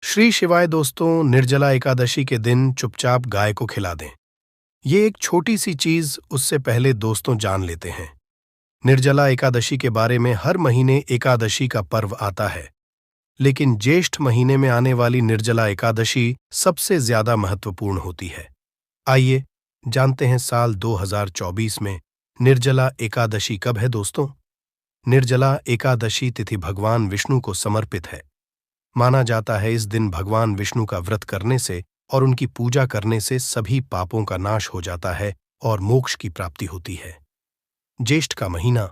श्री शिवाय दोस्तों, निर्जला एकादशी के दिन चुपचाप गाय को खिला दें। ये एक छोटी सी चीज उससे पहले दोस्तों जान लेते हैं। निर्जला एकादशी के बारे में हर महीने एकादशी का पर्व आता है, लेकिन ज्येष्ठ महीने में आने वाली निर्जला एकादशी सबसे ज्यादा महत्वपूर्ण होती है। आइए जानते हैं साल 2024 में निर्जला एकादशी कब है दोस्तों। निर्जला एकादशी तिथि भगवान विष्णु को समर्पित है। माना जाता है इस दिन भगवान विष्णु का व्रत करने से और उनकी पूजा करने से सभी पापों का नाश हो जाता है और मोक्ष की प्राप्ति होती है। ज्येष्ठ का महीना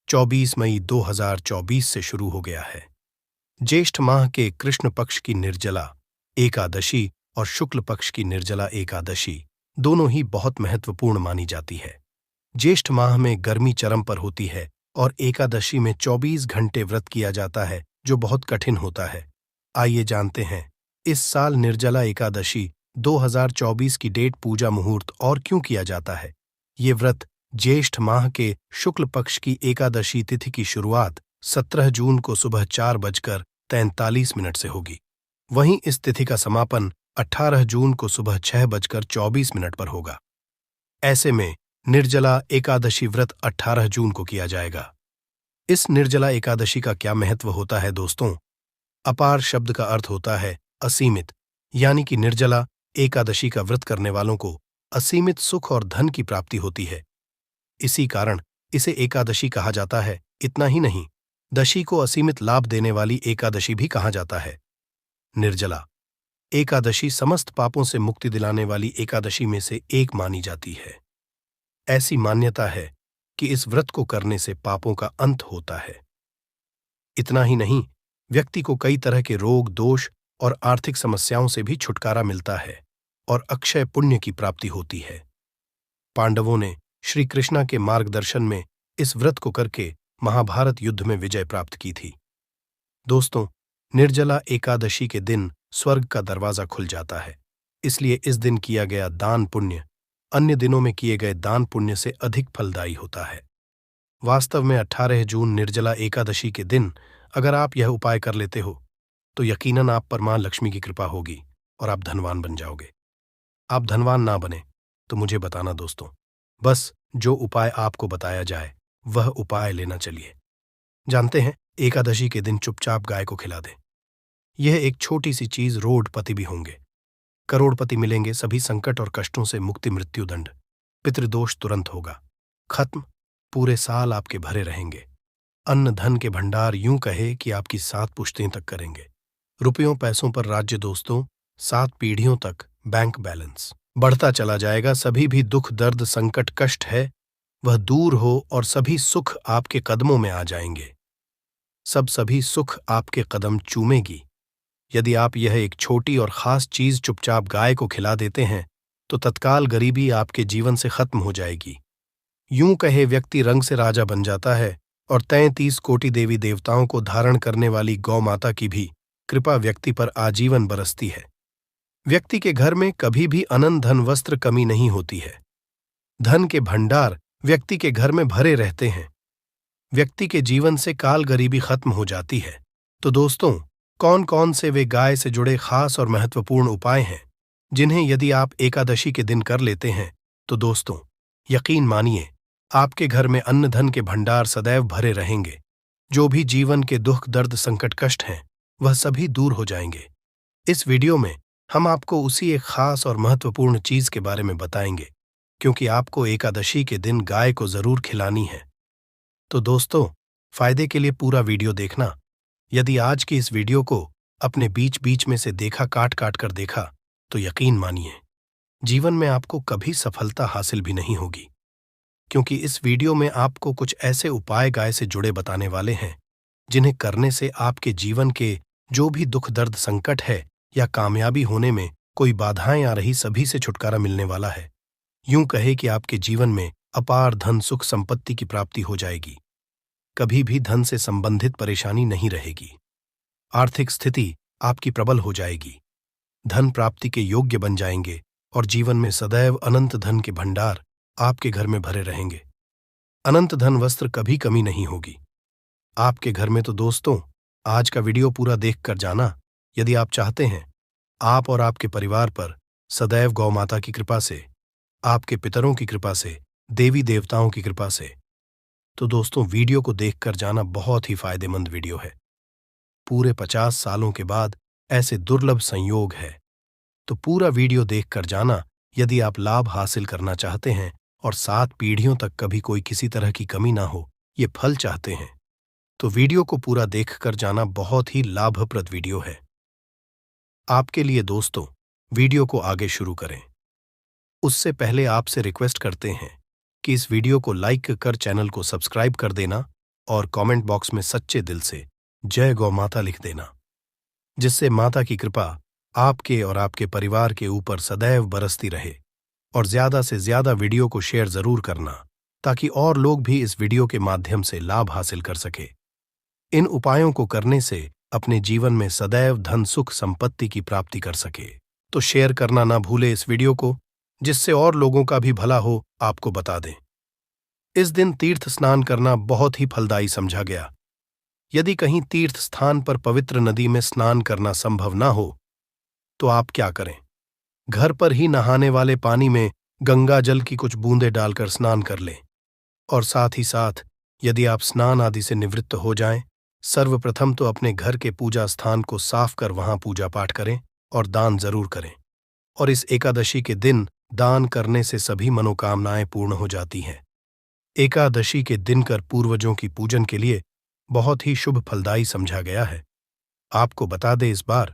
24 मई 2024 से शुरू हो गया है। ज्येष्ठ माह के कृष्ण पक्ष की निर्जला एकादशी और शुक्ल पक्ष की निर्जला एकादशी दोनों ही बहुत महत्वपूर्ण मानी जाती है। ज्येष्ठ माह में गर्मी चरम पर होती है और एकादशी में 24 घंटे व्रत किया जाता है, जो बहुत कठिन होता है। आइए जानते हैं इस साल निर्जला एकादशी 2024 की डेट, पूजा मुहूर्त और क्यों किया जाता है। ये व्रत ज्येष्ठ माह के शुक्ल पक्ष की एकादशी तिथि की शुरुआत 17 जून को सुबह 4:43 से होगी। वहीं इस तिथि का समापन 18 जून को सुबह 6:24 पर होगा। ऐसे में निर्जला एकादशी व्रत 18 जून को किया जाएगा। इस निर्जला एकादशी का क्या महत्व होता है दोस्तों। अपार शब्द का अर्थ होता है असीमित, यानी कि निर्जला एकादशी का व्रत करने वालों को असीमित सुख और धन की प्राप्ति होती है। इसी कारण इसे एकादशी कहा जाता है। इतना ही नहीं, दशी को असीमित लाभ देने वाली एकादशी भी कहा जाता है। निर्जला एकादशी समस्त पापों से मुक्ति दिलाने वाली एकादशी में से एक मानी जाती है। ऐसी मान्यता है कि इस व्रत को करने से पापों का अंत होता है। इतना ही नहीं, व्यक्ति को कई तरह के रोग, दोष और आर्थिक समस्याओं से भी छुटकारा मिलता है और अक्षय पुण्य की प्राप्ति होती है। पांडवों ने श्री कृष्णा के मार्गदर्शन में इस व्रत को करके महाभारत युद्ध में विजय प्राप्त की थी। दोस्तों, निर्जला एकादशी के दिन स्वर्ग का दरवाजा खुल जाता है, इसलिए इस दिन किया गया दान पुण्य अन्य दिनों में किए गए दान पुण्य से अधिक फलदायी होता है। वास्तव में 18 जून निर्जला एकादशी के दिन अगर आप यह उपाय कर लेते हो तो यकीनन आप पर मां लक्ष्मी की कृपा होगी और आप धनवान बन जाओगे। आप धनवान ना बने तो मुझे बताना दोस्तों, बस जो उपाय आपको बताया जाए वह उपाय लेना। चलिए जानते हैं। एकादशी के दिन चुपचाप गाय को खिला दें। यह एक छोटी सी चीज, रोडपति भी होंगे, करोड़पति मिलेंगे, सभी संकट और कष्टों से मुक्ति, मृत्युदंड, पितृदोष तुरंत होगा खत्म, पूरे साल आपके भरे रहेंगे। अन्न धन के भंडार यूं कहे कि आपकी 7 पुश्तें तक करेंगे। रुपयों पैसों पर राज्य दोस्तों, 7 पीढ़ियों तक बैंक बैलेंस बढ़ता चला जाएगा। सभी भी दुख, दर्द, संकट, कष्ट है वह दूर हो और सभी सुख आपके कदमों में आ जाएंगे। सभी सुख आपके कदम चूमेगी। यदि आप यह एक छोटी और खास चीज चुपचाप गाय को खिला देते हैं तो तत्काल गरीबी आपके जीवन से खत्म हो जाएगी। यूं कहे व्यक्ति रंग से राजा बन जाता है और 33 कोटि देवी देवताओं को धारण करने वाली गौ माता की भी कृपा व्यक्ति पर आजीवन बरसती है। व्यक्ति के घर में कभी भी अनंत धन वस्त्र कमी नहीं होती है। धन के भंडार व्यक्ति के घर में भरे रहते हैं। व्यक्ति के जीवन से काल गरीबी खत्म हो जाती है। तो दोस्तों, कौन कौन से वे गाय से जुड़े खास और महत्वपूर्ण उपाय हैं जिन्हें यदि आप एकादशी के दिन कर लेते हैं तो दोस्तों यकीन मानिए आपके घर में अन्न धन के भंडार सदैव भरे रहेंगे। जो भी जीवन के दुख, दर्द, संकट, कष्ट हैं वह सभी दूर हो जाएंगे। इस वीडियो में हम आपको उसी एक खास और महत्वपूर्ण चीज के बारे में बताएंगे, क्योंकि आपको एकादशी के दिन गाय को जरूर खिलानी है। तो दोस्तों, फायदे के लिए पूरा वीडियो देखना। यदि आज की इस वीडियो को अपने बीच बीच में से देखा, काट काट कर देखा, तो यकीन मानिए जीवन में आपको कभी सफलता हासिल भी नहीं होगी, क्योंकि इस वीडियो में आपको कुछ ऐसे उपाय गाय से जुड़े बताने वाले हैं जिन्हें करने से आपके जीवन के जो भी दुख, दर्द, संकट है या कामयाबी होने में कोई बाधाएं आ रही, सभी से छुटकारा मिलने वाला है। यूं कहे कि आपके जीवन में अपार धन, सुख, संपत्ति की प्राप्ति हो जाएगी। कभी भी धन से संबंधित परेशानी नहीं रहेगी। आर्थिक स्थिति आपकी प्रबल हो जाएगी। धन प्राप्ति के योग्य बन जाएंगे और जीवन में सदैव अनंत धन के भंडार आपके घर में भरे रहेंगे। अनंत धन वस्त्र कभी कमी नहीं होगी आपके घर में। तो दोस्तों, आज का वीडियो पूरा देख कर जाना, यदि आप चाहते हैं आप और आपके परिवार पर सदैव गौ माता की कृपा से, आपके पितरों की कृपा से, देवी देवताओं की कृपा से, तो दोस्तों वीडियो को देखकर जाना बहुत ही फायदेमंद वीडियो है। पूरे 50 सालों के बाद ऐसे दुर्लभ संयोग है, तो पूरा वीडियो देखकर जाना यदि आप लाभ हासिल करना चाहते हैं और 7 पीढ़ियों तक कभी कोई किसी तरह की कमी ना हो, ये फल चाहते हैं, तो वीडियो को पूरा देखकर जाना बहुत ही लाभप्रद वीडियो है आपके लिए। दोस्तों वीडियो को आगे शुरू करें उससे पहले आपसे रिक्वेस्ट करते हैं कि इस वीडियो को लाइक कर चैनल को सब्सक्राइब कर देना और कमेंट बॉक्स में सच्चे दिल से जय गौ माता लिख देना, जिससे माता की कृपा आपके और आपके परिवार के ऊपर सदैव बरसती रहे। और ज्यादा से ज्यादा वीडियो को शेयर जरूर करना ताकि और लोग भी इस वीडियो के माध्यम से लाभ हासिल कर सके। इन उपायों को करने से अपने जीवन में सदैव धन सुख संपत्ति की प्राप्ति कर सके। तो शेयर करना ना भूले इस वीडियो को, जिससे और लोगों का भी भला हो आपको बता दें। इस दिन तीर्थ स्नान करना बहुत ही फलदायी समझा गया। यदि कहीं तीर्थ स्थान पर पवित्र नदी में स्नान करना संभव ना हो तो आप क्या करें, घर पर ही नहाने वाले पानी में गंगा जल की कुछ बूंदें डालकर स्नान कर लें। और साथ ही साथ यदि आप स्नान आदि से निवृत्त हो जाएं, सर्वप्रथम तो अपने घर के पूजा स्थान को साफ कर वहां पूजा पाठ करें और दान जरूर करें। और इस एकादशी के दिन दान करने से सभी मनोकामनाएं पूर्ण हो जाती हैं। एकादशी के दिन कर पूर्वजों की पूजन के लिए बहुत ही शुभ फलदायी समझा गया है। आपको बता दें इस बार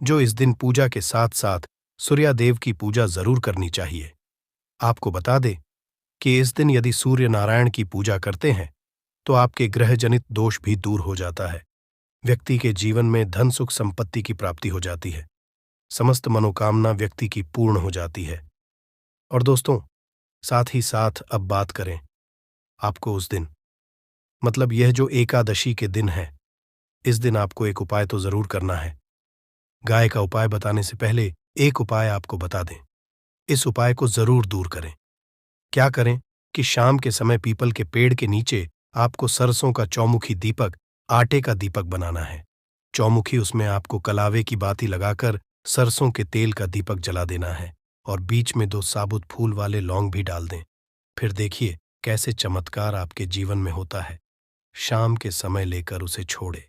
जो इस दिन पूजा के साथ साथ सूर्यदेव की पूजा जरूर करनी चाहिए। आपको बता दें कि इस दिन यदि सूर्य नारायण की पूजा करते हैं तो आपके ग्रह जनित दोष भी दूर हो जाता है। व्यक्ति के जीवन में धन सुख संपत्ति की प्राप्ति हो जाती है। समस्त मनोकामना व्यक्ति की पूर्ण हो जाती है। और दोस्तों साथ ही साथ अब बात करें आपको उस दिन, मतलब यह जो एकादशी के दिन है, इस दिन आपको एक उपाय तो जरूर करना है। गाय का उपाय बताने से पहले एक उपाय आपको बता दें। इस उपाय को जरूर दूर करें। क्या करें कि शाम के समय पीपल के पेड़ के नीचे आपको सरसों का चौमुखी दीपक, आटे का दीपक बनाना है। चौमुखी उसमें आपको कलावे की बाती लगाकर सरसों के तेल का दीपक जला देना है और बीच में 2 साबुत फूल वाले लौंग भी डाल दें। फिर देखिए कैसे चमत्कार आपके जीवन में होता है। शाम के समय लेकर उसे छोड़े,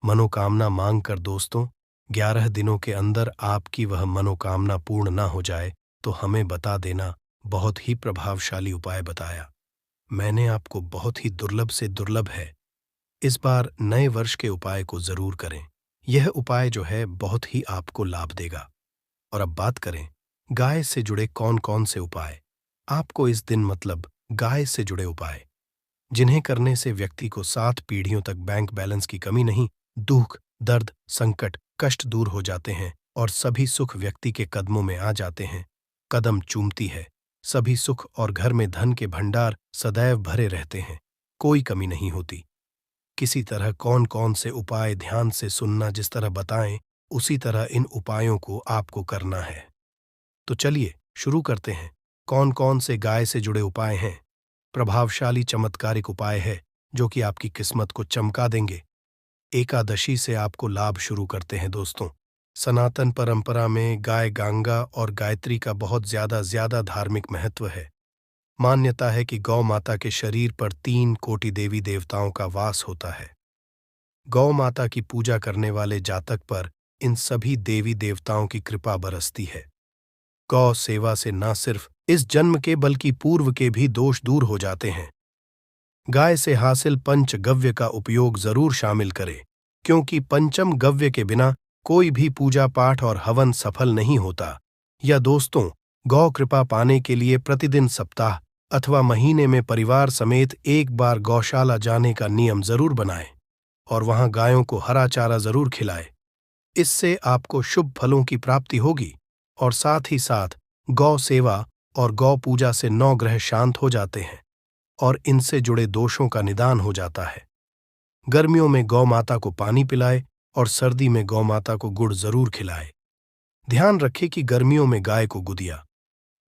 मनोकामना मांग कर। दोस्तों 11 दिनों के अंदर आपकी वह मनोकामना पूर्ण ना हो जाए तो हमें बता देना। बहुत ही प्रभावशाली उपाय बताया मैंने आपको, बहुत ही दुर्लभ से दुर्लभ है। इस बार नए वर्ष के उपाय को जरूर करें। यह उपाय जो है बहुत ही आपको लाभ देगा। और अब बात करें गाय से जुड़े कौन कौन से उपाय आपको इस दिन, मतलब गाय से जुड़े उपाय जिन्हें करने से व्यक्ति को 7 पीढ़ियों तक बैंक बैलेंस की कमी नहीं, दुख दर्द संकट कष्ट दूर हो जाते हैं और सभी सुख व्यक्ति के कदमों में आ जाते हैं। कदम चूमती है सभी सुख और घर में धन के भंडार सदैव भरे रहते हैं, कोई कमी नहीं होती। किसी तरह कौन कौन से उपाय ध्यान से सुनना, जिस तरह बताएं उसी तरह इन उपायों को आपको करना है। तो चलिए शुरू करते हैं। कौन कौन से गाय से जुड़े उपाय हैं। प्रभावशाली चमत्कारिक उपाय है जो कि आपकी किस्मत को चमका देंगे। एकादशी से आपको लाभ शुरू करते हैं। दोस्तों सनातन परंपरा में गाय गंगा और गायत्री का बहुत ज्यादा धार्मिक महत्व है। मान्यता है कि गौ माता के शरीर पर 3 कोटि देवी देवताओं का वास होता है। गौ माता की पूजा करने वाले जातक पर इन सभी देवी देवताओं की कृपा बरसती है। गौ सेवा से न सिर्फ इस जन्म के बल्कि पूर्व के भी दोष दूर हो जाते हैं। गाय से हासिल पंच गव्य का उपयोग जरूर शामिल करें, क्योंकि पंचम गव्य के बिना कोई भी पूजा पाठ और हवन सफल नहीं होता। या दोस्तों गौ कृपा पाने के लिए प्रतिदिन सप्ताह अथवा महीने में परिवार समेत एक बार गौशाला जाने का नियम जरूर बनाएं और वहां गायों को हरा चारा जरूर खिलाएं। इससे आपको शुभ फलों की प्राप्ति होगी और साथ ही साथ गौ सेवा और गौ पूजा से 9 ग्रह शांत हो जाते हैं और इनसे जुड़े दोषों का निदान हो जाता है। गर्मियों में गौ माता को पानी पिलाए और सर्दी में गौ माता को गुड़ जरूर खिलाए। ध्यान रखें कि गर्मियों में गाय को गुदिया।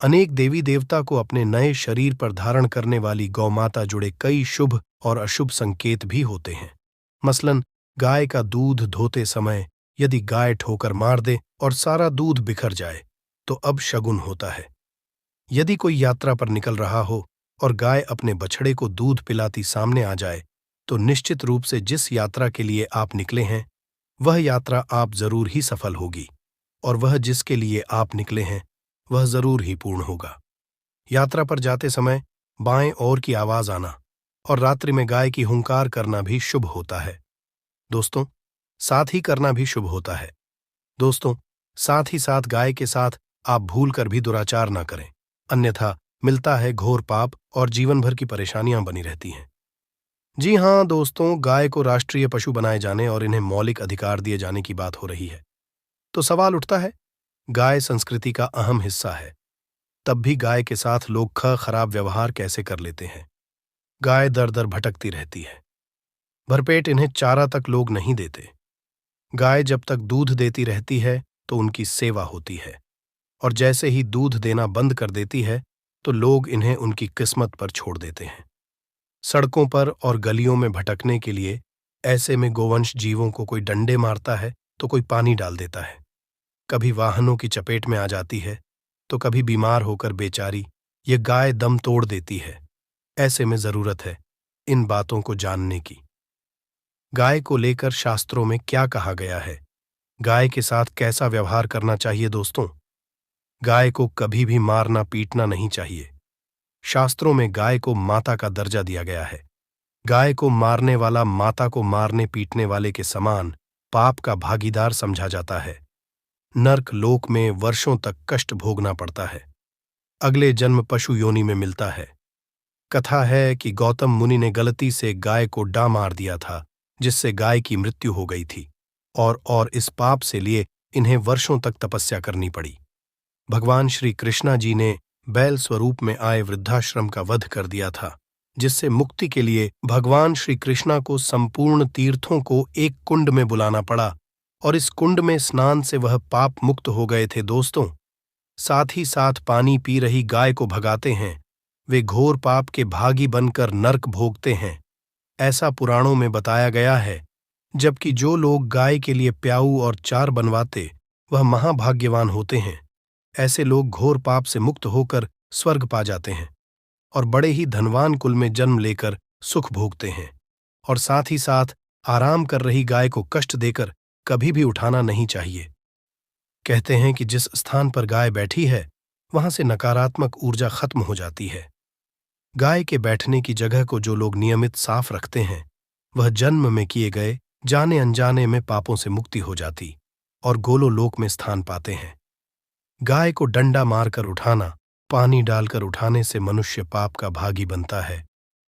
अनेक देवी देवता को अपने नए शरीर पर धारण करने वाली गौ माता जुड़े कई शुभ और अशुभ संकेत भी होते हैं। मसलन गाय का दूध धोते समय यदि गाय ठोकर मार दे और सारा दूध बिखर जाए तो अब शगुन होता है। यदि कोई यात्रा पर निकल रहा हो और गाय अपने बछड़े को दूध पिलाती सामने आ जाए तो निश्चित रूप से जिस यात्रा के लिए आप निकले हैं वह यात्रा आप जरूर ही सफल होगी, और वह जिसके लिए आप निकले हैं वह जरूर ही पूर्ण होगा। यात्रा पर जाते समय बाएं ओर की आवाज आना और रात्रि में गाय की हुंकार करना भी शुभ होता है। दोस्तों, साथ ही करना भी शुभ होता है। दोस्तों, साथ ही साथ गाय के साथ आप भूल कर भी दुराचार ना करें, अन्यथा मिलता है घोर पाप और जीवन भर की परेशानियां बनी रहती हैं। जी हां दोस्तों, गाय को राष्ट्रीय पशु बनाए जाने और इन्हें मौलिक अधिकार दिए जाने की बात हो रही है। तो सवाल उठता है, गाय संस्कृति का अहम हिस्सा है, तब भी गाय के साथ लोग खराब व्यवहार कैसे कर लेते हैं। गाय दर दर भटकती रहती है, भरपेट इन्हें चारा तक लोग नहीं देते। गाय जब तक दूध देती रहती है तो उनकी सेवा होती है, और जैसे ही दूध देना बंद कर देती है तो लोग इन्हें उनकी किस्मत पर छोड़ देते हैं। सड़कों पर और गलियों में भटकने के लिए ऐसे में गोवंश जीवों को कोई डंडे मारता है तो कोई पानी डाल देता है, कभी वाहनों की चपेट में आ जाती है तो कभी बीमार होकर बेचारी ये गाय दम तोड़ देती है। ऐसे में जरूरत है इन बातों को जानने की। गाय को लेकर शास्त्रों में क्या कहा गया है, गाय के साथ कैसा व्यवहार करना चाहिए। दोस्तों, गाय को कभी भी मारना पीटना नहीं चाहिए। शास्त्रों में गाय को माता का दर्जा दिया गया है। गाय को मारने वाला माता को मारने पीटने वाले के समान पाप का भागीदार समझा जाता है। नर्क लोक में वर्षों तक कष्ट भोगना पड़ता है। अगले जन्म पशु योनि में मिलता है। कथा है कि गौतम मुनि ने गलती से गाय को डा मार दिया था, जिससे गाय की मृत्यु हो गई थी, और इस पाप से लिए इन्हें वर्षों तक तपस्या करनी पड़ी। भगवान श्री कृष्णा जी ने बैल स्वरूप में आए वृद्धाश्रम का वध कर दिया था, जिससे मुक्ति के लिए भगवान श्री कृष्णा को संपूर्ण तीर्थों को एक कुंड में बुलाना पड़ा, और इस कुंड में स्नान से वह पाप मुक्त हो गए थे। दोस्तों, साथ ही साथ पानी पी रही गाय को भगाते हैं, वे घोर पाप के भागी बनकर नर्क भोगते हैं, ऐसा पुराणों में बताया गया है। जबकि जो लोग गाय के लिए प्याऊ और चार बनवाते वह महाभाग्यवान होते हैं। ऐसे लोग घोर पाप से मुक्त होकर स्वर्ग पा जाते हैं और बड़े ही धनवान कुल में जन्म लेकर सुख भोगते हैं, और साथ ही साथ आराम कर रही गाय को कष्ट देकर कभी भी उठाना नहीं चाहिए। कहते हैं कि जिस स्थान पर गाय बैठी है वहां से नकारात्मक ऊर्जा खत्म हो जाती है। गाय के बैठने की जगह को जो लोग नियमित साफ रखते हैं वह जन्म में किए गए जाने अनजाने में पापों से मुक्ति हो जाती और गोलोलोक में स्थान पाते हैं। गाय को डंडा मारकर उठाना, पानी डालकर उठाने से मनुष्य पाप का भागी बनता है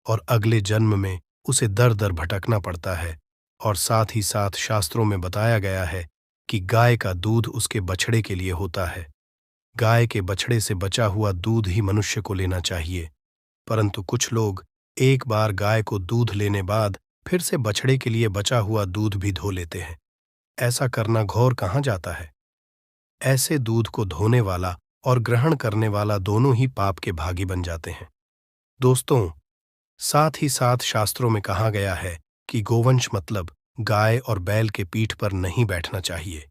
और अगले जन्म में उसे दर दर भटकना पड़ता है। और साथ ही साथ शास्त्रों में बताया गया है कि गाय का दूध उसके बछड़े के लिए होता है। गाय के बछड़े से बचा हुआ दूध ही मनुष्य को लेना चाहिए, परंतु कुछ लोग एक बार गाय को दूध लेने बाद फिर से बछड़े के लिए बचा हुआ दूध भी धो लेते हैं। ऐसा करना घोर कहाँ जाता है। ऐसे दूध को धोने वाला और ग्रहण करने वाला दोनों ही पाप के भागी बन जाते हैं। दोस्तों, साथ ही साथ शास्त्रों में कहा गया है कि गोवंश मतलब गाय और बैल के पीठ पर नहीं बैठना चाहिए।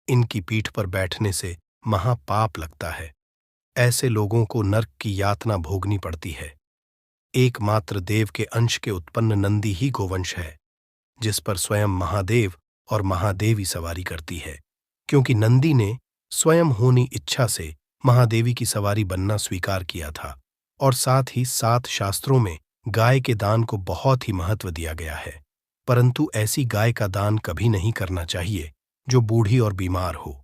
इनकी पीठ पर बैठने से महापाप लगता है। ऐसे लोगों को नर्क की यातना भोगनी पड़ती है। एकमात्र देव के अंश के उत्पन्न नंदी ही गोवंश है, जिस पर स्वयं महादेव और महादेवी सवारी करती है, क्योंकि नंदी ने स्वयं होनी इच्छा से महादेवी की सवारी बनना स्वीकार किया था। और साथ ही साथ शास्त्रों में गाय के दान को बहुत ही महत्व दिया गया है, परंतु ऐसी गाय का दान कभी नहीं करना चाहिए जो बूढ़ी और बीमार हो।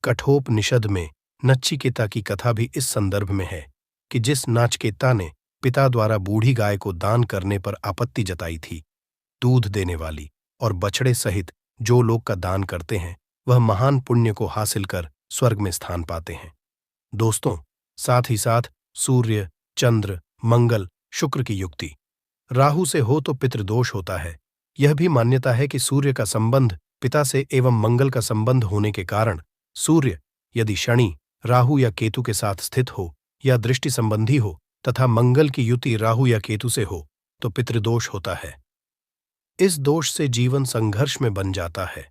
कठोपनिषद में नचिकेता की कथा भी इस संदर्भ में है कि जिस नाचिकेता ने पिता द्वारा बूढ़ी गाय को दान करने पर आपत्ति जताई थी, दूध देने वाली और बछड़े सहित जो लोग का दान करते हैं वह महान पुण्य को हासिल कर स्वर्ग में स्थान पाते हैं। दोस्तों, साथ ही साथ सूर्य, चंद्र, मंगल, शुक्र की युक्ति राहु से हो तो पितृदोष होता है। यह भी मान्यता है कि सूर्य का संबंध पिता से एवं मंगल का संबंध होने के कारण सूर्य यदि शनि, राहु या केतु के साथ स्थित हो या दृष्टि संबंधी हो तथा मंगल की युति राहु या केतु से हो तो पितृदोष होता है। इस दोष से जीवन संघर्ष में बन जाता है।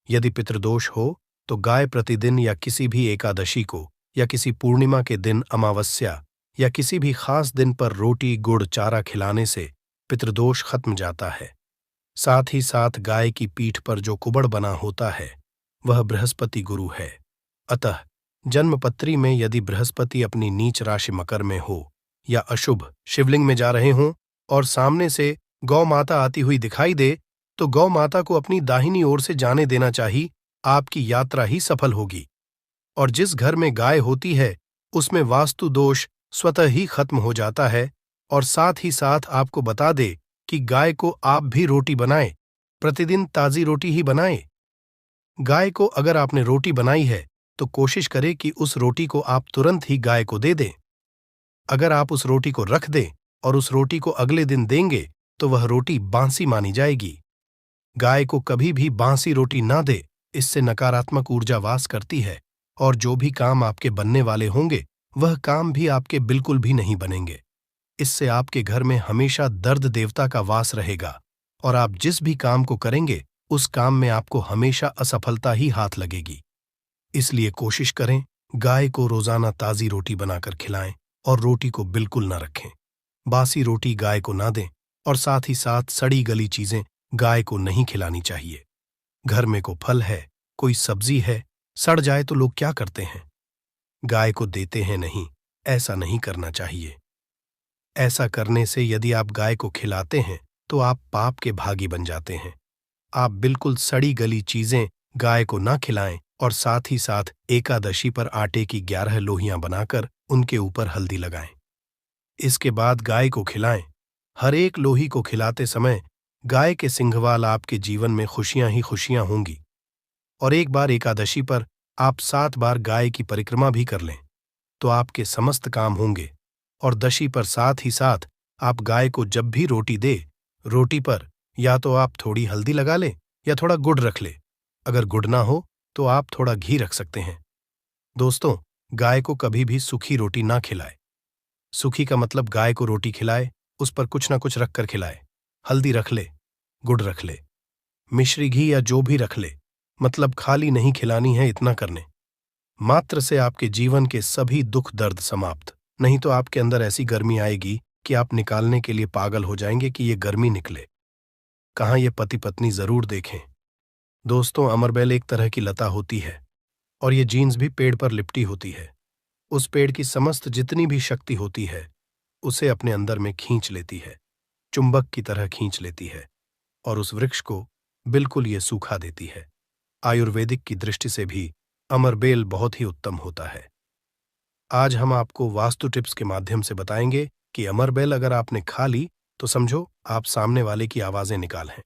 यदि पितृदोष हो तो गाय प्रतिदिन या किसी भी एकादशी को या किसी पूर्णिमा के दिन अमावस्या या किसी भी खास दिन पर रोटी गुड़ चारा खिलाने से पितृदोष खत्म जाता है। साथ ही साथ गाय की पीठ पर जो कुबड़ बना होता है वह बृहस्पति गुरु है। अतः जन्मपत्री में यदि बृहस्पति अपनी नीच राशि मकर में हो या अशुभ शिवलिंग में जा रहे हों और सामने से गौ माता आती हुई दिखाई दे तो गौ माता को अपनी दाहिनी ओर से जाने देना चाहिए। आपकी यात्रा ही सफल होगी। और जिस घर में गाय होती है उसमें वास्तु दोष स्वतः ही खत्म हो जाता है। और साथ ही साथ आपको बता दे कि गाय को आप भी रोटी बनाएं, प्रतिदिन ताजी रोटी ही बनाएं। गाय को अगर आपने रोटी बनाई है तो कोशिश करें कि उस रोटी को आप तुरंत ही गाय को दे दें। अगर आप उस रोटी को रख दें और उस रोटी को अगले दिन देंगे तो वह रोटी बांसी मानी जाएगी। गाय को कभी भी बांसी रोटी ना दे, इससे नकारात्मक ऊर्जा वास करती है और जो भी काम आपके बनने वाले होंगे वह काम भी आपके बिल्कुल भी नहीं बनेंगे। इससे आपके घर में हमेशा दर्द देवता का वास रहेगा और आप जिस भी काम को करेंगे उस काम में आपको हमेशा असफलता ही हाथ लगेगी। इसलिए कोशिश करें गाय को रोजाना ताजी रोटी बनाकर खिलाएं और रोटी को बिल्कुल ना रखें। बासी रोटी गाय को ना दें और साथ ही साथ सड़ी गली चीजें गाय को नहीं खिलानी चाहिए। घर में को फल है, कोई सब्जी है, सड़ जाए तो लोग क्या करते हैं? गाय को देते हैं नहीं, ऐसा नहीं करना चाहिए। ऐसा करने से यदि आप गाय को खिलाते हैं तो आप पाप के भागी बन जाते हैं। आप बिल्कुल सड़ी गली चीजें गाय को ना खिलाएं और साथ ही साथ एकादशी पर आटे की 11 लोहियां बनाकर उनके ऊपर हल्दी लगाएं। इसके बाद गाय को खिलाएं। हर एक लोही को खिलाते समय गाय के सिंघवाल आपके जीवन में खुशियां ही खुशियां होंगी। और एक बार एकादशी पर आप 7 बार गाय की परिक्रमा भी कर लें तो आपके समस्त काम होंगे। और दशी पर साथ ही साथ आप गाय को जब भी रोटी दे, रोटी पर या तो आप थोड़ी हल्दी लगा लें या थोड़ा गुड़ रख ले। अगर गुड़ ना हो तो आप थोड़ा घी रख सकते हैं। दोस्तों, गाय को कभी भी सूखी रोटी ना खिलाए। सूखी का मतलब गाय को रोटी खिलाए, उस पर कुछ ना कुछ रखकर खिलाए। हल्दी रख ले, गुड़ रख ले, मिश्री घी या जो भी रख ले, मतलब खाली नहीं खिलानी है। इतना करने मात्र से आपके जीवन के सभी दुख दर्द समाप्त। नहीं तो आपके अंदर ऐसी गर्मी आएगी कि आप निकालने के लिए पागल हो जाएंगे कि ये गर्मी निकले। कहाँ ये पति पत्नी जरूर देखें। दोस्तों, अमरबेल एक तरह की लता होती है और ये जीन्स भी पेड़ पर लिपटी होती है। उस पेड़ की समस्त जितनी भी शक्ति होती है उसे अपने अंदर में खींच लेती है, चुंबक की तरह खींच लेती है और उस वृक्ष को बिल्कुल ये सूखा देती है। आयुर्वेदिक की दृष्टि से भी अमरबेल बहुत ही उत्तम होता है। आज हम आपको वास्तु टिप्स के माध्यम से बताएंगे कि अमरबेल अगर आपने खा ली तो समझो आप सामने वाले की आवाजें निकाल हैं।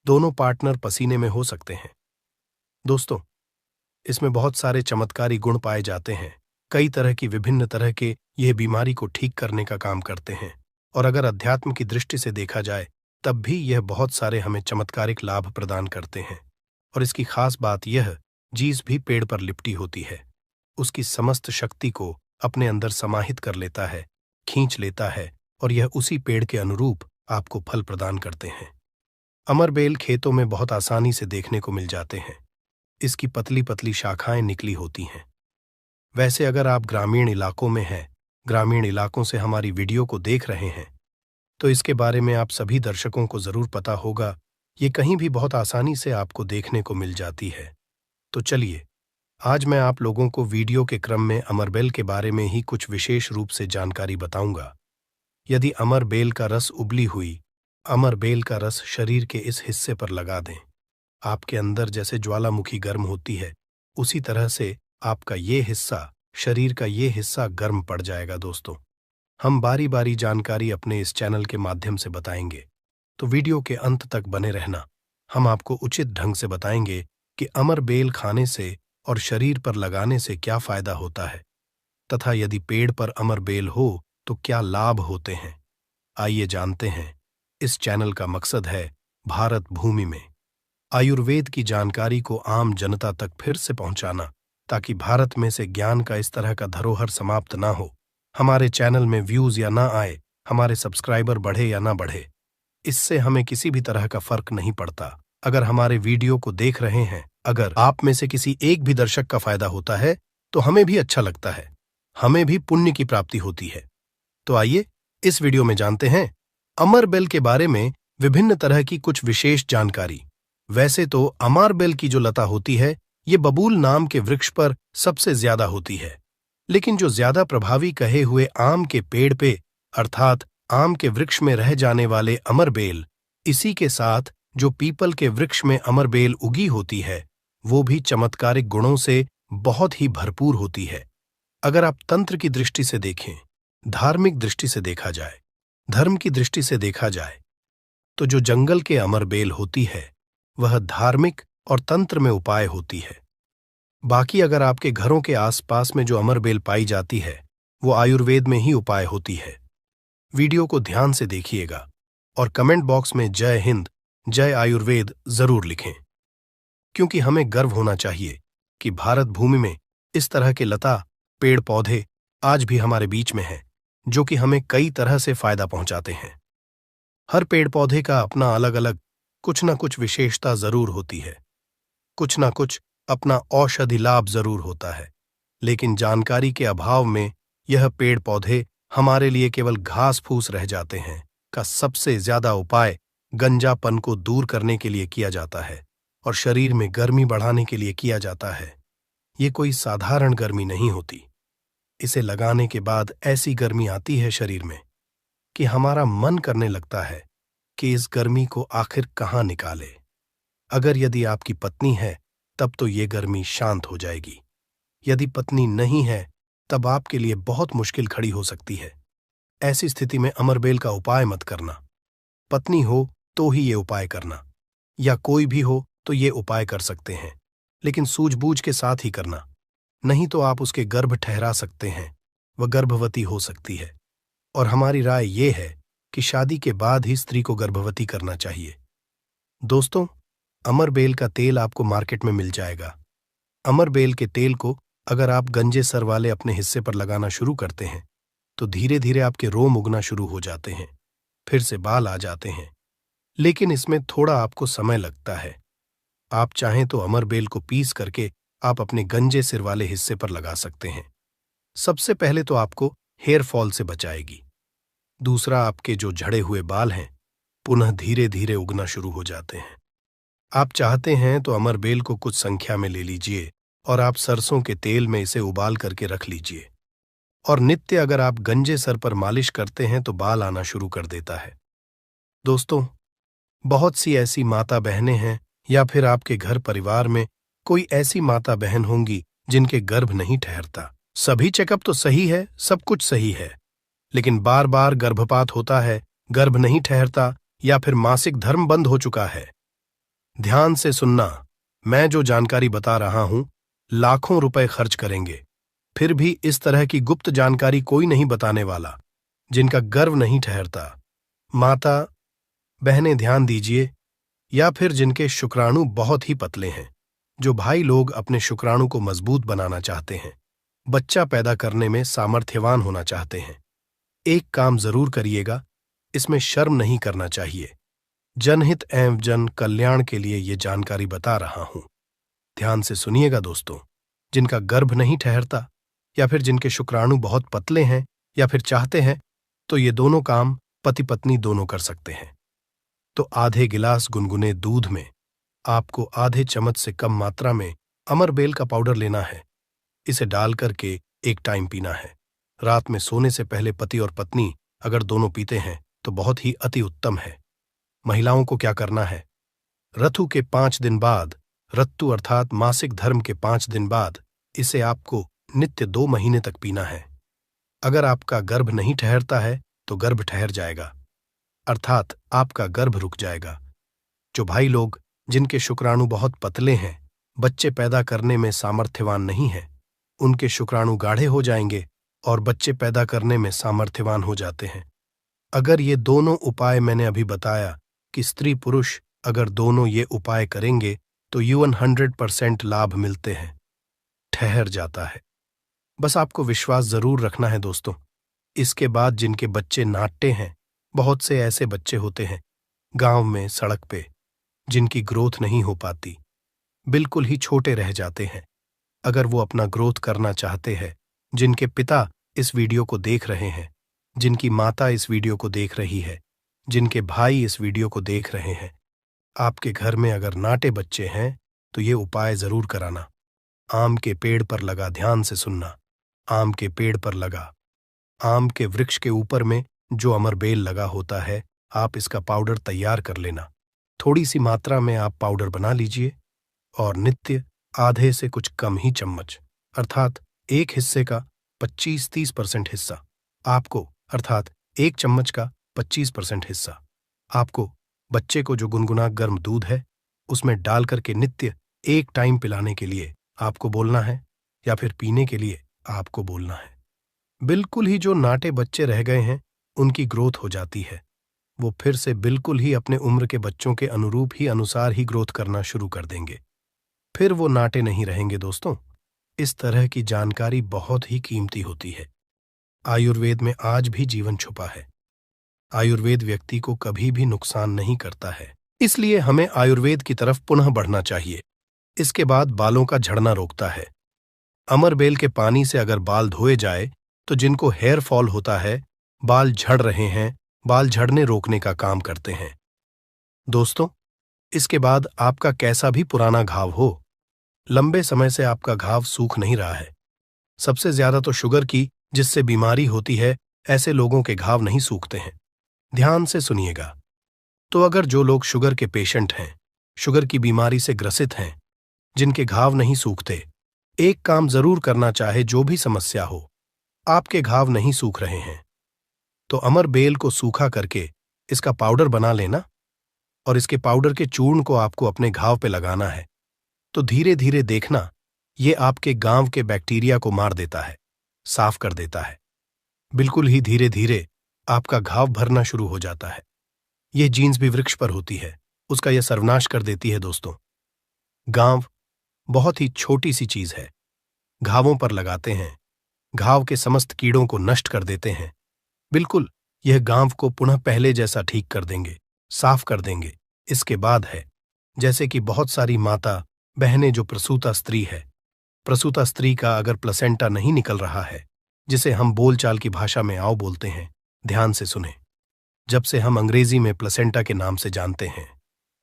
दोनों पार्टनर पसीने में हो सकते हैं। दोस्तों, इसमें बहुत सारे चमत्कारी गुण पाए जाते हैं। कई तरह की विभिन्न तरह के यह बीमारी को ठीक करने का काम करते हैं और अगर अध्यात्म की दृष्टि से देखा जाए तब भी यह बहुत सारे हमें चमत्कारिक लाभ प्रदान करते हैं। और इसकी खास बात यह, जीस भी पेड़ पर लिपटी होती है, उसकी समस्त शक्ति को अपने अंदर समाहित कर लेता है, खींच लेता है और यह उसी पेड़ के अनुरूप आपको फल प्रदान करते हैं। अमरबेल खेतों में बहुत आसानी से देखने को मिल जाते हैं। इसकी पतली पतली शाखाएं निकली होती हैं। वैसे अगर आप ग्रामीण इलाकों में हैं, ग्रामीण इलाकों से हमारी वीडियो को देख रहे हैं तो इसके बारे में आप सभी दर्शकों को जरूर पता होगा। ये कहीं भी बहुत आसानी से आपको देखने को मिल जाती है। तो चलिए, आज मैं आप लोगों को वीडियो के क्रम में अमरबेल के बारे में ही कुछ विशेष रूप से जानकारी बताऊंगा। यदि अमरबेल का रस उबली हुई अमरबेल का रस शरीर के इस हिस्से पर लगा दें, आपके अंदर जैसे ज्वालामुखी गर्म होती है उसी तरह से आपका ये हिस्सा, शरीर का ये हिस्सा गर्म पड़ जाएगा। दोस्तों, हम बारी बारी जानकारी अपने इस चैनल के माध्यम से बताएंगे, तो वीडियो के अंत तक बने रहना। हम आपको उचित ढंग से बताएंगे कि अमरबेल खाने से और शरीर पर लगाने से क्या फायदा होता है तथा यदि पेड़ पर अमरबेल हो तो क्या लाभ होते हैं। आइए जानते हैं। इस चैनल का मकसद है भारत भूमि में आयुर्वेद की जानकारी को आम जनता तक फिर से पहुंचाना, ताकि भारत में से ज्ञान का इस तरह का धरोहर समाप्त ना हो। हमारे चैनल में व्यूज या ना आए, हमारे सब्सक्राइबर बढ़े या ना बढ़े, इससे हमें किसी भी तरह का फर्क नहीं पड़ता। अगर हमारे वीडियो को देख रहे हैं, अगर आप में से किसी एक भी दर्शक का फायदा होता है तो हमें भी अच्छा लगता है, हमें भी पुण्य की प्राप्ति होती है। तो आइए इस वीडियो में जानते हैं अमर बेल के बारे में विभिन्न तरह की कुछ विशेष जानकारी। वैसे तो अमर बेल की जो लता होती है ये बबूल नाम के वृक्ष पर सबसे ज्यादा होती है, लेकिन जो ज्यादा प्रभावी कहे हुए आम के पेड़ पे अर्थात आम के वृक्ष में रह जाने वाले अमर बेल, इसी के साथ जो पीपल के वृक्ष में अमर बेल उगी होती है वो भी चमत्कारिक गुणों से बहुत ही भरपूर होती है। अगर आप तंत्र की दृष्टि से देखें, धार्मिक दृष्टि से देखा जाए, धर्म की दृष्टि से देखा जाए, तो जो जंगल के अमर बेल होती है वह धार्मिक और तंत्र में उपाय होती है। बाकी अगर आपके घरों के आसपास में जो अमर बेल पाई जाती है वो आयुर्वेद में ही उपाय होती है। वीडियो को ध्यान से देखिएगा और कमेंट बॉक्स में जय हिंद, जय आयुर्वेद जरूर लिखें, क्योंकि हमें गर्व होना चाहिए कि भारत भूमि में इस तरह के लता पेड़ पौधे आज भी हमारे बीच में हैं जो कि हमें कई तरह से फायदा पहुंचाते हैं। हर पेड़ पौधे का अपना अलग अलग कुछ ना कुछ विशेषता जरूर होती है, कुछ ना कुछ अपना औषधि लाभ जरूर होता है, लेकिन जानकारी के अभाव में यह पेड़ पौधे हमारे लिए केवल घास फूस रह जाते हैं। का सबसे ज्यादा उपाय गंजापन को दूर करने के लिए किया जाता है और शरीर में गर्मी बढ़ाने के लिए किया जाता है। ये कोई साधारण गर्मी नहीं होती। इसे लगाने के बाद ऐसी गर्मी आती है शरीर में कि हमारा मन करने लगता है कि इस गर्मी को आखिर कहाँ निकाले। अगर यदि आपकी पत्नी है तब तो ये गर्मी शांत हो जाएगी, यदि पत्नी नहीं है तब आपके लिए बहुत मुश्किल खड़ी हो सकती है। ऐसी स्थिति में अमरबेल का उपाय मत करना। पत्नी हो तो ही ये उपाय करना, या कोई भी हो तो ये उपाय कर सकते हैं, लेकिन सूझबूझ के साथ ही करना, नहीं तो आप उसके गर्भ ठहरा सकते हैं, वह गर्भवती हो सकती है। और हमारी राय ये है कि शादी के बाद ही स्त्री को गर्भवती करना चाहिए। दोस्तों, अमरबेल का तेल आपको मार्केट में मिल जाएगा। अमरबेल के तेल को अगर आप गंजे सर वाले अपने हिस्से पर लगाना शुरू करते हैं तो धीरे धीरे आपके रोम उगना शुरू हो जाते हैं, फिर से बाल आ जाते हैं, लेकिन इसमें थोड़ा आपको समय लगता है। आप चाहें तो अमरबेल को पीस करके आप अपने गंजे सिर वाले हिस्से पर लगा सकते हैं। सबसे पहले तो आपको हेयर फॉल से बचाएगी। दूसरा, आपके जो झड़े हुए बाल हैं पुनः धीरे धीरे उगना शुरू हो जाते हैं। आप चाहते हैं तो अमरबेल को कुछ संख्या में ले लीजिए और आप सरसों के तेल में इसे उबाल करके रख लीजिए, और नित्य अगर आप गंजे सर पर मालिश करते हैं तो बाल आना शुरू कर देता है। दोस्तों, बहुत सी ऐसी माता बहनें हैं या फिर आपके घर परिवार में कोई ऐसी माता बहन होंगी जिनके गर्भ नहीं ठहरता। सभी चेकअप तो सही है, सब कुछ सही है, लेकिन बार बार गर्भपात होता है, गर्भ नहीं ठहरता, या फिर मासिक धर्म बंद हो चुका है। ध्यान से सुनना, मैं जो जानकारी बता रहा हूं लाखों रुपए खर्च करेंगे, फिर भी इस तरह की गुप्त जानकारी कोई नहीं बताने वाला। जिनका गर्भ नहीं ठहरता, माता बहनें ध्यान दीजिए, या फिर जिनके शुक्राणु बहुत ही पतले हैं, जो भाई लोग अपने शुक्राणु को मजबूत बनाना चाहते हैं, बच्चा पैदा करने में सामर्थ्यवान होना चाहते हैं, एक काम जरूर करिएगा, इसमें शर्म नहीं करना चाहिए। जनहित एवं जन कल्याण के लिए ये जानकारी बता रहा हूं। ध्यान से सुनिएगा दोस्तों, जिनका गर्भ नहीं ठहरता या फिर जिनके शुक्राणु बहुत पतले हैं या फिर चाहते हैं, तो ये दोनों काम पति पत्नी दोनों कर सकते हैं। तो आधे गिलास गुनगुने दूध में आपको आधे चम्मच से कम मात्रा में अमरबेल का पाउडर लेना है। इसे डाल करके एक टाइम पीना है। रात में सोने से पहले पति और पत्नी अगर दोनों पीते हैं तो बहुत ही अति उत्तम है। महिलाओं को क्या करना है, ऋतु के 5 दिन बाद, ऋतु अर्थात मासिक धर्म के 5 दिन बाद इसे आपको नित्य 2 महीने तक पीना है। अगर आपका गर्भ नहीं ठहरता है तो गर्भ ठहर जाएगा, अर्थात आपका गर्भ रुक जाएगा। जो भाई लोग जिनके शुक्राणु बहुत पतले हैं, बच्चे पैदा करने में सामर्थ्यवान नहीं हैं, उनके शुक्राणु गाढ़े हो जाएंगे और बच्चे पैदा करने में सामर्थ्यवान हो जाते हैं। अगर ये दोनों उपाय मैंने अभी बताया कि स्त्री पुरुष अगर दोनों ये उपाय करेंगे तो युवन 100% लाभ मिलते हैं, ठहर जाता है। बस आपको विश्वास जरूर रखना है दोस्तों। इसके बाद जिनके बच्चे नाट्य हैं, बहुत से ऐसे बच्चे होते हैं गांव में, सड़क पे, जिनकी ग्रोथ नहीं हो पाती, बिल्कुल ही छोटे रह जाते हैं। अगर वो अपना ग्रोथ करना चाहते हैं, जिनके पिता इस वीडियो को देख रहे हैं, जिनकी माता इस वीडियो को देख रही है, जिनके भाई इस वीडियो को देख रहे हैं, आपके घर में अगर नाटे बच्चे हैं तो ये उपाय जरूर कराना। आम के पेड़ पर लगा, ध्यान से सुनना, आम के पेड़ पर लगा, आम के वृक्ष के ऊपर में जो अमरबेल लगा होता है, आप इसका पाउडर तैयार कर लेना। थोड़ी सी मात्रा में आप पाउडर बना लीजिए और नित्य आधे से कुछ कम ही चम्मच, अर्थात एक हिस्से का 25-30% हिस्सा आपको, अर्थात एक चम्मच का 25% हिस्सा आपको बच्चे को जो गुनगुना गर्म दूध है उसमें डाल करके नित्य एक टाइम पिलाने के लिए आपको बोलना है, या फिर पीने के लिए आपको बोलना है। बिल्कुल ही जो नाटे बच्चे रह गए हैं उनकी ग्रोथ हो जाती है, वो फिर से बिल्कुल ही अपने उम्र के बच्चों के अनुरूप ही अनुसार ही ग्रोथ करना शुरू कर देंगे, फिर वो नाटे नहीं रहेंगे। दोस्तों, इस तरह की जानकारी बहुत ही कीमती होती है। आयुर्वेद में आज भी जीवन छुपा है। आयुर्वेद व्यक्ति को कभी भी नुकसान नहीं करता है, इसलिए हमें आयुर्वेद की तरफ पुनः बढ़ना चाहिए। इसके बाद बालों का झड़ना रोकता है। अमरबेल के पानी से अगर बाल धोए जाए तो जिनको हेयर फॉल होता है, बाल झड़ रहे हैं, बाल झड़ने रोकने का काम करते हैं। दोस्तों, इसके बाद आपका कैसा भी पुराना घाव हो, लंबे समय से आपका घाव सूख नहीं रहा है, सबसे ज्यादा तो शुगर की जिससे बीमारी होती है, ऐसे लोगों के घाव नहीं सूखते हैं। ध्यान से सुनिएगा। तो अगर जो लोग शुगर के पेशेंट हैं, शुगर की बीमारी से ग्रसित हैं, जिनके घाव नहीं सूखते, एक काम जरूर करना चाहे, जो भी समस्या हो, आपके घाव नहीं सूख रहे हैं तो अमरबेल को सूखा करके इसका पाउडर बना लेना और इसके पाउडर के चूर्ण को आपको अपने घाव पे लगाना है। तो धीरे धीरे देखना, ये आपके गांव के बैक्टीरिया को मार देता है, साफ कर देता है। बिल्कुल ही धीरे धीरे आपका घाव भरना शुरू हो जाता है। यह जीन्स भी वृक्ष पर होती है, उसका यह सर्वनाश कर देती है। दोस्तों, गांव बहुत ही छोटी सी चीज है, घावों पर लगाते हैं, घाव के समस्त कीड़ों को नष्ट कर देते हैं। बिल्कुल यह गांव को पुनः पहले जैसा ठीक कर देंगे, साफ कर देंगे। इसके बाद है, जैसे कि बहुत सारी माता बहनें जो प्रसूता स्त्री है, प्रसूता स्त्री का अगर प्लेसेंटा नहीं निकल रहा है, जिसे हम बोलचाल की भाषा में आओ बोलते हैं, ध्यान से सुने। जब से हम अंग्रेजी में प्लेसेंटा के नाम से जानते हैं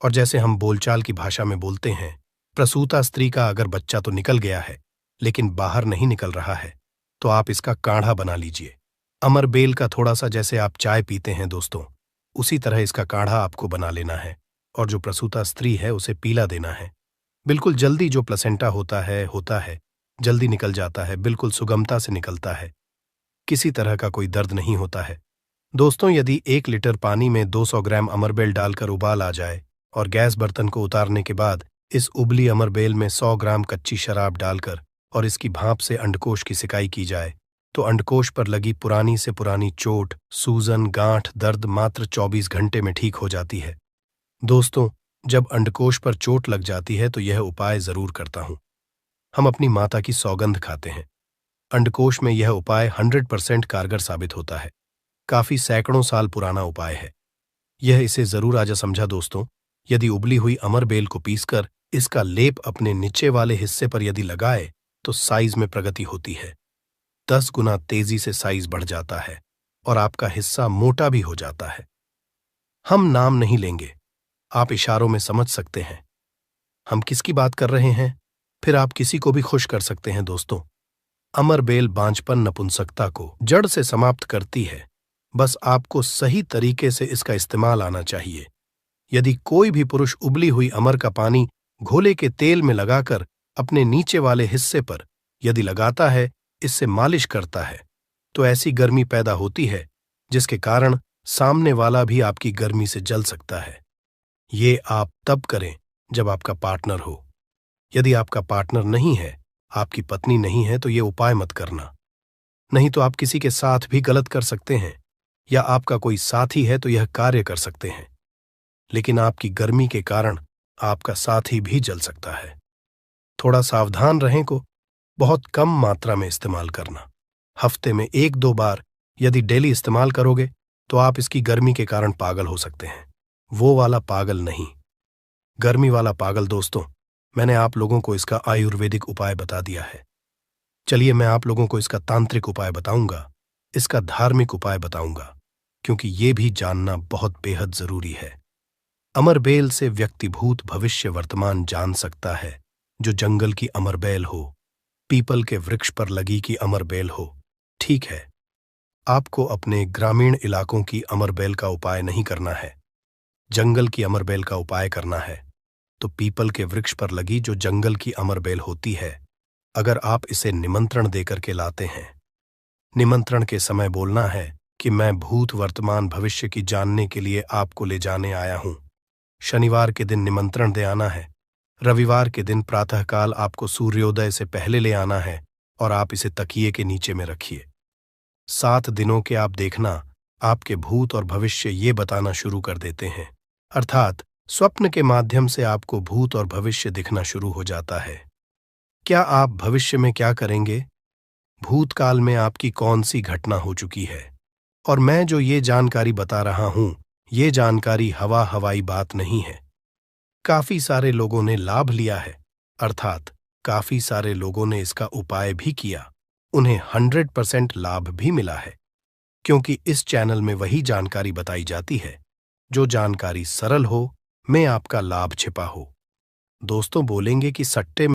और जैसे हम बोलचाल की भाषा में बोलते हैं, प्रसूता स्त्री का अगर बच्चा तो निकल गया है लेकिन बाहर नहीं निकल रहा है, तो आप इसका काढ़ा बना लीजिए। अमरबेल का थोड़ा सा जैसे आप चाय पीते हैं दोस्तों, उसी तरह इसका काढ़ा आपको बना लेना है और जो प्रसूता स्त्री है उसे पीला देना है। बिल्कुल जल्दी जो प्लेसेंटा होता है, जल्दी निकल जाता है, बिल्कुल सुगमता से निकलता है, किसी तरह का कोई दर्द नहीं होता है। दोस्तों, यदि 1 लीटर पानी में 200 ग्राम अमरबेल डालकर उबाल आ जाए और गैस बर्तन को उतारने के बाद इस उबली अमरबेल में 100 ग्राम कच्ची शराब डालकर और इसकी भाप से अंडकोश की सिकाई की जाए, तो अंडकोश पर लगी पुरानी से पुरानी चोट, सूजन, गांठ, दर्द मात्र 24 घंटे में ठीक हो जाती है। दोस्तों, जब अंडकोश पर चोट लग जाती है तो यह उपाय जरूर करता हूं। हम अपनी माता की सौगंध खाते हैं। अंडकोश में यह उपाय 100% कारगर साबित होता है। काफी सैकड़ों साल पुराना उपाय है यह, इसे जरूर आजा समझा। दोस्तों, यदि उबली हुई अमरबेल को पीसकर इसका लेप अपने नीचे वाले हिस्से पर यदि लगाए तो साइज में प्रगति होती है। 10 गुना तेजी से साइज बढ़ जाता है और आपका हिस्सा मोटा भी हो जाता है। हम नाम नहीं लेंगे, आप इशारों में समझ सकते हैं हम किसकी बात कर रहे हैं, फिर आप किसी को भी खुश कर सकते हैं। दोस्तों, अमरबेल बांझपन, नपुंसकता को जड़ से समाप्त करती है। बस आपको सही तरीके से इसका इस्तेमाल आना चाहिए। यदि कोई भी पुरुष उबली हुई अमर का पानी घोले के तेल में लगाकर अपने नीचे वाले हिस्से पर यदि लगाता है, इससे मालिश करता है, तो ऐसी गर्मी पैदा होती है जिसके कारण सामने वाला भी आपकी गर्मी से जल सकता है। ये आप तब करें जब आपका पार्टनर हो। यदि आपका पार्टनर नहीं है, आपकी पत्नी नहीं है, तो ये उपाय मत करना। नहीं तो आप किसी के साथ भी गलत कर सकते हैं, या आपका कोई साथी है तो यह कार्य कर सकते हैं, लेकिन आपकी गर्मी के कारण आपका साथी भी जल सकता है। थोड़ा सावधान रहें को बहुत कम मात्रा में इस्तेमाल करना। हफ्ते में 1-2 बार यदि डेली इस्तेमाल करोगे तो आप इसकी गर्मी के कारण पागल हो सकते हैं। वो वाला पागल नहीं गर्मी वाला पागल दोस्तों, मैंने आप लोगों को इसका आयुर्वेदिक उपाय बता दिया है। चलिए मैं आप लोगों को इसका तांत्रिक उपाय बताऊंगा, इसका धार्मिक उपाय बताऊंगा, क्योंकि ये भी जानना बहुत बेहद जरूरी है। अमरबेल से व्यक्ति भूत भविष्य वर्तमान जान सकता है। जो जंगल की अमरबेल हो, पीपल के वृक्ष पर लगी की अमरबेल हो। ठीक है, आपको अपने ग्रामीण इलाकों की अमरबेल का उपाय नहीं करना है, जंगल की अमरबेल का उपाय करना है। तो पीपल के वृक्ष पर लगी जो जंगल की अमरबेल होती है, अगर आप इसे निमंत्रण देकर के लाते हैं, निमंत्रण के समय बोलना है कि मैं भूत वर्तमान भविष्य की जानने के लिए आपको ले जाने आया हूं। शनिवार के दिन निमंत्रण दे आना है, रविवार के दिन प्रातःकाल आपको सूर्योदय से पहले ले आना है और आप इसे तकिए के नीचे में रखिए। 7 दिनों के आप देखना, आपके भूत और भविष्य ये बताना शुरू कर देते हैं, अर्थात स्वप्न के माध्यम से आपको भूत और भविष्य दिखना शुरू हो जाता है। क्या आप भविष्य में क्या करेंगे, भूतकाल में आपकी कौन सी घटना हो चुकी है, और मैं जो ये जानकारी बता रहा हूं, ये जानकारी हवाई बात नहीं है। काफी सारे लोगों ने लाभ लिया है, अर्थात काफी सारे लोगों ने इसका उपाय भी किया, उन्हें 100% लाभ भी मिला है, क्योंकि इस चैनल में वही जानकारी बताई जाती है जो जानकारी सरल हो, में आपका लाभ छिपा हो। दोस्तों बोलेंगे कि सट्टे